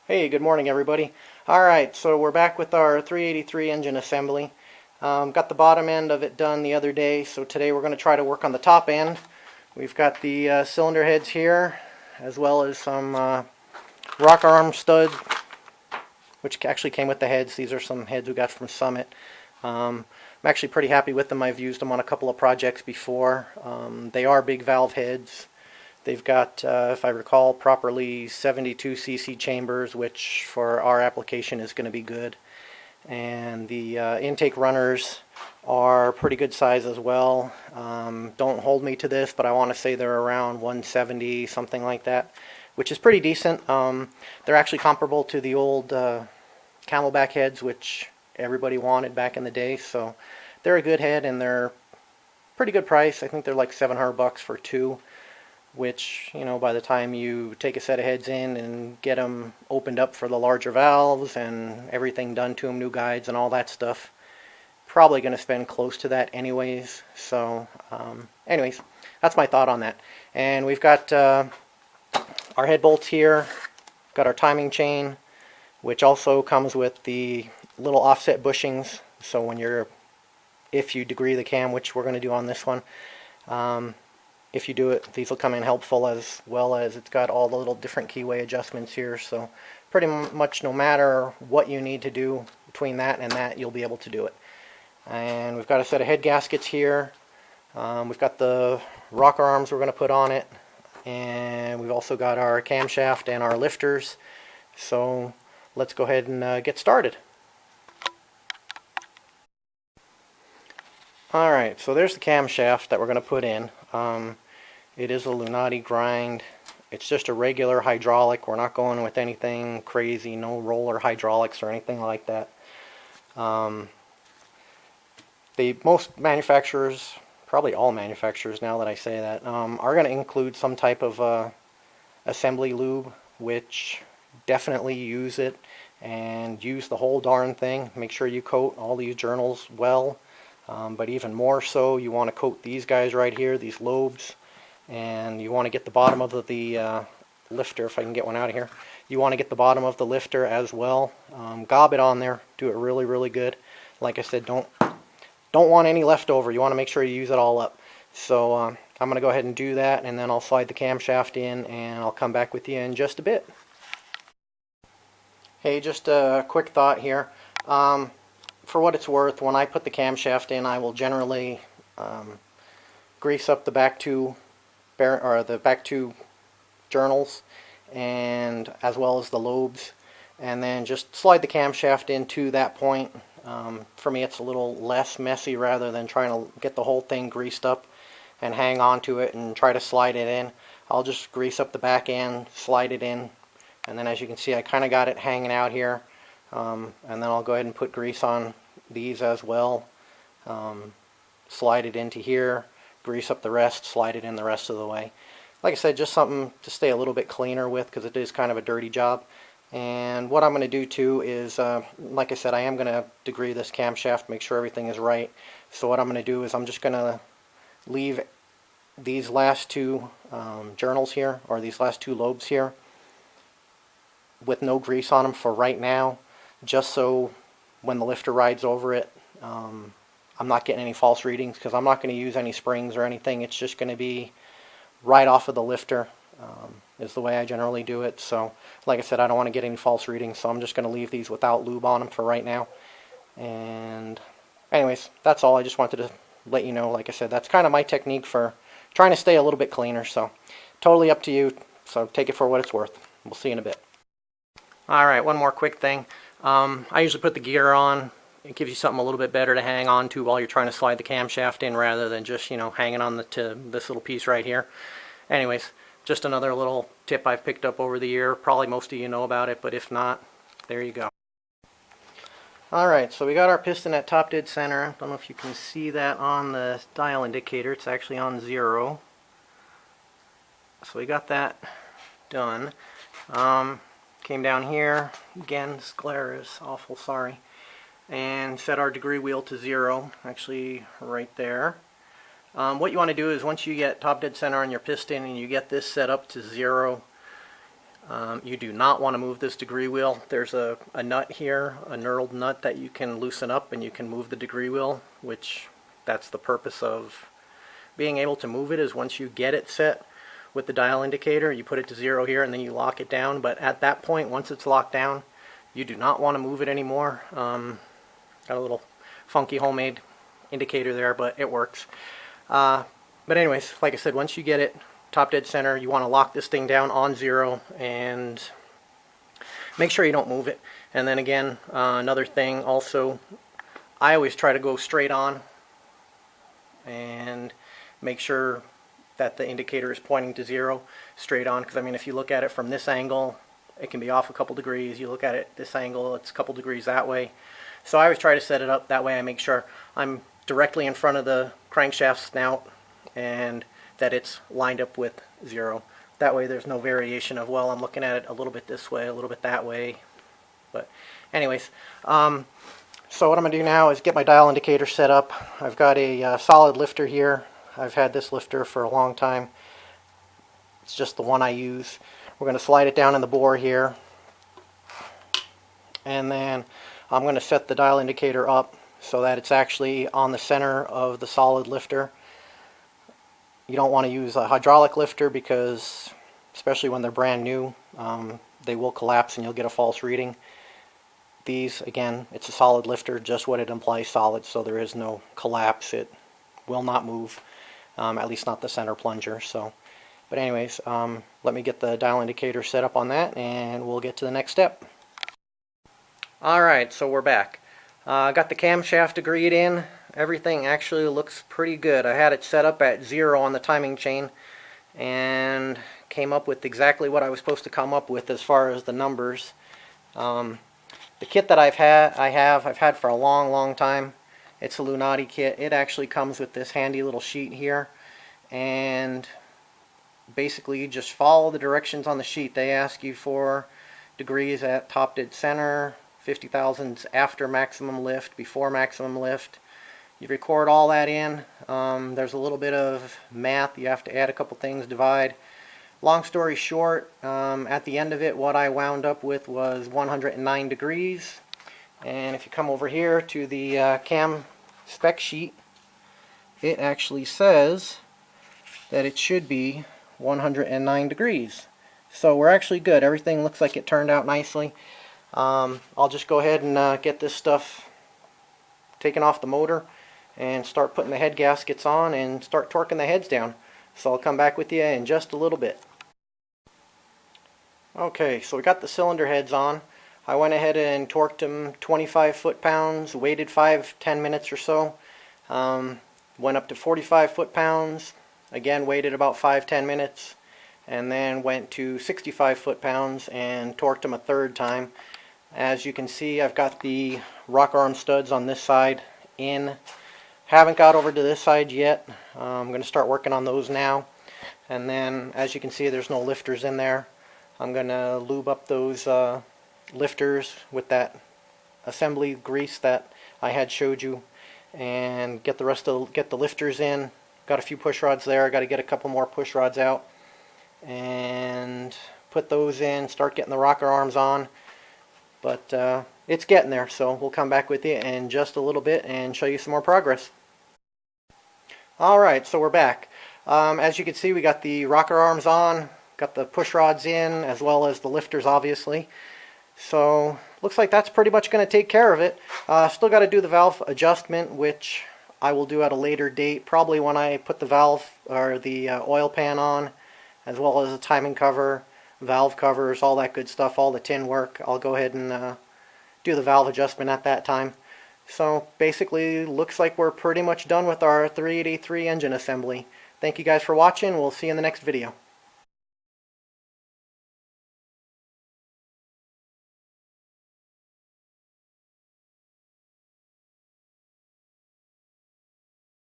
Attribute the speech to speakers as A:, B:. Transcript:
A: Hey, good morning everybody. Alright, so we're back with our 383 engine assembly. Got the bottom end of it done the other day, so today we're going to try to work on the top end. We've got the cylinder heads here, as well as some rocker arm studs, which actually came with the heads. These are some heads we got from Summit. I'm actually pretty happy with them. I've used them on a couple of projects before. They are big valve heads. They've got, if I recall properly, 72 cc chambers, which for our application is going to be good. And the intake runners are pretty good size as well. Don't hold me to this, but I want to say they're around 170, something like that, which is pretty decent. They're actually comparable to the old Camelback heads, which everybody wanted back in the day. So they're a good head, and they're pretty good price. I think they're like $700 for two, which, you know, by the time you take a set of heads in and get them opened up for the larger valves and everything done to them, new guides and all that stuff, probably going to spend close to that anyways. So anyways, that's my thought on that. And we've got our head bolts here, got our timing chain, which also comes with the little offset bushings, so when if you degree the cam, which we're going to do on this one, if you do it, these will come in helpful, as well as it's got all the little different keyway adjustments here. So pretty much no matter what you need to do between that and that, you'll be able to do it. And we've got a set of head gaskets here. We've got the rocker arms we're going to put on it. And we've also got our camshaft and our lifters. So let's go ahead and get started. Alright, so there's the camshaft that we're going to put in. It is a Lunati grind. It's just a regular hydraulic. We're not going with anything crazy, no roller hydraulics or anything like that. Most manufacturers, probably all manufacturers now that I say that, are going to include some type of assembly lube, which definitely use it and use the whole darn thing. Make sure you coat all these journals well. But even more so, you want to coat these guys right here, these lobes, and you want to get the bottom of the lifter, if I can get one out of here. You want to get the bottom of the lifter as well. Gob it on there, do it really, really good. Like I said, don't want any leftover. You want to make sure you use it all up. So I'm going to go ahead and do that, and then I'll slide the camshaft in, and I'll come back with you in just a bit. Hey, just a quick thought here. For what it's worth, when I put the camshaft in, I will generally grease up the back two journals, and as well as the lobes, and then just slide the camshaft into that point. For me, it's a little less messy rather than trying to get the whole thing greased up and hang on to it and try to slide it in. I'll just grease up the back end, slide it in, and then as you can see, I kind of got it hanging out here. And then I'll go ahead and put grease on these as well. Slide it into here, grease up the rest, slide it in the rest of the way. Like I said, just something to stay a little bit cleaner with, because it is kind of a dirty job. And what I'm going to do too is, like I said, I am going to degree this camshaft, make sure everything is right. So what I'm going to do is I'm just going to leave these last two journals here, or these last two lobes here, with no grease on them for right now, just so when the lifter rides over it, I'm not getting any false readings, because I'm not going to use any springs or anything. It's just going to be right off of the lifter, is the way I generally do it. So like I said, I don't want to get any false readings, so I'm just going to leave these without lube on them for right now. And anyways, that's all. I just wanted to let you know, like I said, that's kind of my technique for trying to stay a little bit cleaner. So totally up to you, so take it for what it's worth. We'll see you in a bit. Alright, one more quick thing. I usually put the gear on. It gives you something a little bit better to hang on to while you're trying to slide the camshaft in, rather than just, you know, hanging on to this little piece right here. Anyways, just another little tip I've picked up over the year. Probably most of you know about it, but if not, there you go. Alright, so we got our piston at top dead center. I don't know if you can see that on the dial indicator. It's actually on 0. So we got that done. Came down here, again, this glare is awful, sorry, and set our degree wheel to 0, actually right there. What you want to do is, once you get top dead center on your piston and you get this set up to 0, You do not want to move this degree wheel. There's a nut here, a knurled nut that you can loosen up and you can move the degree wheel, which that's the purpose of being able to move it, is once you get it set with the dial indicator, you put it to 0 here and then you lock it down. But at that point, once it's locked down, you do not want to move it anymore. Got a little funky homemade indicator there, but it works. But anyways, like I said, once you get it top dead center, you want to lock this thing down on 0 and make sure you don't move it. And then again, another thing also, I always try to go straight on and make sure that the indicator is pointing to 0 straight on, because I mean, if you look at it from this angle, it can be off a couple degrees. You look at it this angle, it's a couple degrees that way. So I always try to set it up that way. I make sure I'm directly in front of the crankshaft snout and that it's lined up with 0. That way there's no variation of, well, I'm looking at it a little bit this way, a little bit that way. But anyways, so what I'm going to do now is get my dial indicator set up. I've got a solid lifter here. I've had this lifter for a long time. It's just the one I use. We're going to slide it down in the bore here. And then I'm going to set the dial indicator up so that it's actually on the center of the solid lifter. You don't want to use a hydraulic lifter because, especially when they're brand new, they will collapse and you'll get a false reading. These, again, it's a solid lifter, just what it implies, solid, so there is no collapse. It will not move, at least not the center plunger. So, but anyways, let me get the dial indicator set up on that and we'll get to the next step. Alright, so we're back. Got the camshaft agreed in. Everything actually looks pretty good. I had it set up at 0 on the timing chain and came up with exactly what I was supposed to come up with as far as the numbers. The kit that I've had for a long time. It's a Lunati kit. It actually comes with this handy little sheet here, and basically you just follow the directions on the sheet. They ask you for degrees at top dead center, 50 thousandths after maximum lift, before maximum lift. You record all that in. There's a little bit of math. You have to add a couple things, divide. Long story short, at the end of it, what I wound up with was 109 degrees. And if you come over here to the cam spec sheet, it actually says that it should be 109 degrees. So we're actually good. Everything looks like it turned out nicely. I'll just go ahead and get this stuff taken off the motor and start putting the head gaskets on and start torquing the heads down. So I'll come back with you in just a little bit. Okay, so we got the cylinder heads on. I went ahead and torqued them 25 foot-pounds, waited 5-10 minutes or so. Went up to 45 foot-pounds, again waited about 5-10 minutes, and then went to 65 foot-pounds and torqued them a third time. As you can see, I've got the rocker arm studs on this side in. Haven't got over to this side yet. I'm going to start working on those now. And then, as you can see, there's no lifters in there. I'm going to lube up those lifters with that assembly grease that I had showed you, and get the lifters in. Got a few push rods there. Got to get a couple more push rods out and put those in. Start getting the rocker arms on. But it's getting there, so we'll come back with you in just a little bit and show you some more progress. Alright, so we're back. As you can see, we got the rocker arms on, got the push rods in, as well as the lifters, obviously. So looks like that's pretty much going to take care of it. Still got to do the valve adjustment, which I will do at a later date, probably when I put the valve or the oil pan on, as well as the timing cover, valve covers, all that good stuff, all the tin work. I'll go ahead and do the valve adjustment at that time. So basically, looks like we're pretty much done with our 383 engine assembly. Thank you guys for watching. We'll see you in the next video.